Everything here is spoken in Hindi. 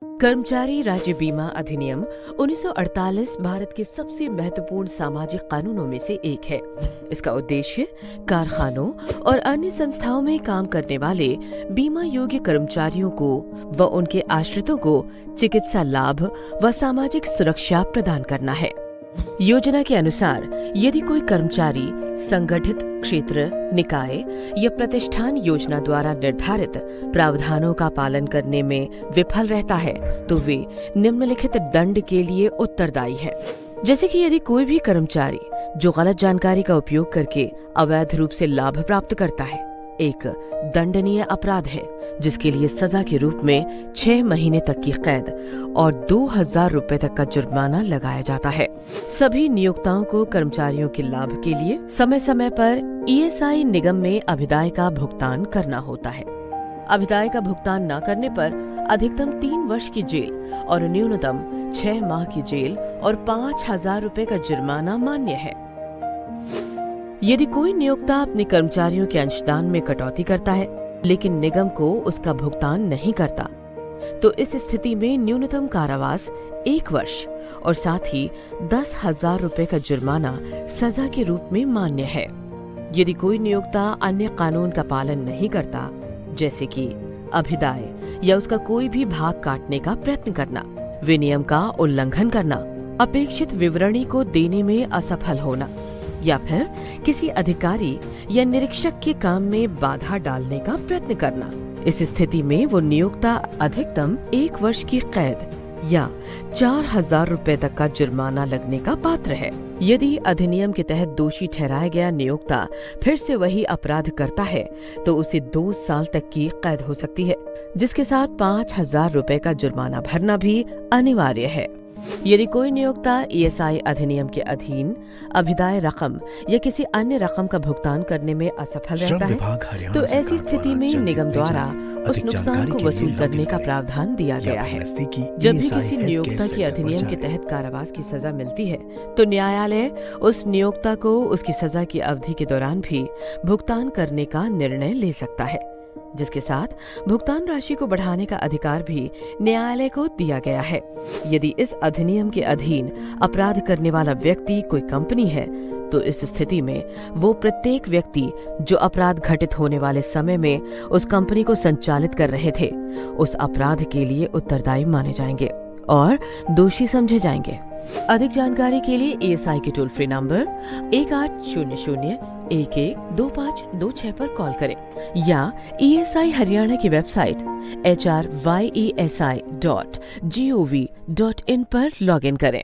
कर्मचारी राज्य बीमा अधिनियम 1948 भारत के सबसे महत्वपूर्ण सामाजिक कानूनों में से एक है। इसका उद्देश्य कारखानों और अन्य संस्थाओं में काम करने वाले बीमा योग्य कर्मचारियों को व उनके आश्रितों को चिकित्सा लाभ व सामाजिक सुरक्षा प्रदान करना है। योजना के अनुसार यदि कोई कर्मचारी संगठित क्षेत्र, निकाय या प्रतिष्ठान योजना द्वारा निर्धारित प्रावधानों का पालन करने में विफल रहता है तो वे निम्नलिखित दंड के लिए उत्तरदायी है। जैसे कि यदि कोई भी कर्मचारी जो गलत जानकारी का उपयोग करके अवैध रूप से लाभ प्राप्त करता है, एक दंडनीय अपराध है जिसके लिए सजा के रूप में 6 महीने तक की कैद और 2000 रुपए तक का जुर्माना लगाया जाता है। सभी नियोक्ताओं को कर्मचारियों के लाभ के लिए समय समय पर ESI निगम में अभिदाय का भुगतान करना होता है। अभिदाय का भुगतान न करने पर अधिकतम 3 वर्ष की जेल और न्यूनतम 6 माह की जेल और 5000 रुपए का जुर्माना मान्य है। यदि कोई नियोक्ता अपने कर्मचारियों के अंशदान में कटौती करता है लेकिन निगम को उसका भुगतान नहीं करता, तो इस स्थिति में न्यूनतम कारावास 1 वर्ष और साथ ही 10,000 रुपए का जुर्माना सजा के रूप में मान्य है। यदि कोई नियोक्ता अन्य कानून का पालन नहीं करता, जैसे कि अभिदाय या उसका कोई भी भाग काटने का प्रयत्न करना, विनियम का उल्लंघन करना, अपेक्षित विवरणी को देने में असफल होना या फिर किसी अधिकारी या निरीक्षक के काम में बाधा डालने का प्रयत्न करना, इस स्थिति में वो नियोक्ता अधिकतम 1 वर्ष की कैद या 4000 रुपए तक का जुर्माना लगने का पात्र है। यदि अधिनियम के तहत दोषी ठहराया गया नियोक्ता फिर से वही अपराध करता है तो उसे 2 साल तक की कैद हो सकती है, जिसके साथ 5000 रुपए का जुर्माना भरना भी अनिवार्य है। यदि कोई नियोक्ता ESI अधिनियम के अधीन अभिदाय रकम या किसी अन्य रकम का भुगतान करने में असफल रहता है तो ऐसी स्थिति में निगम द्वारा उस नुकसान को वसूल करने का प्रावधान दिया गया है। जब भी किसी नियोक्ता की अधिनियम के तहत कारावास की सजा मिलती है तो न्यायालय उस नियोक्ता को उसकी सजा की अवधि के दौरान भी भुगतान करने का निर्णय ले सकता है, जिसके साथ भुगतान राशि को बढ़ाने का अधिकार भी न्यायालय को दिया गया है। यदि इस अधिनियम के अधीन अपराध करने वाला व्यक्ति कोई कंपनी है तो इस स्थिति में वो प्रत्येक व्यक्ति जो अपराध घटित होने वाले समय में उस कंपनी को संचालित कर रहे थे उस अपराध के लिए उत्तरदायी माने जाएंगे और दोषी समझे जाएंगे। अधिक जानकारी के लिए ESI के टोल फ्री नंबर 1800-112526 पर कॉल करें या ESI हरियाणा की वेबसाइट hryesi.gov.in पर लॉगिन करें।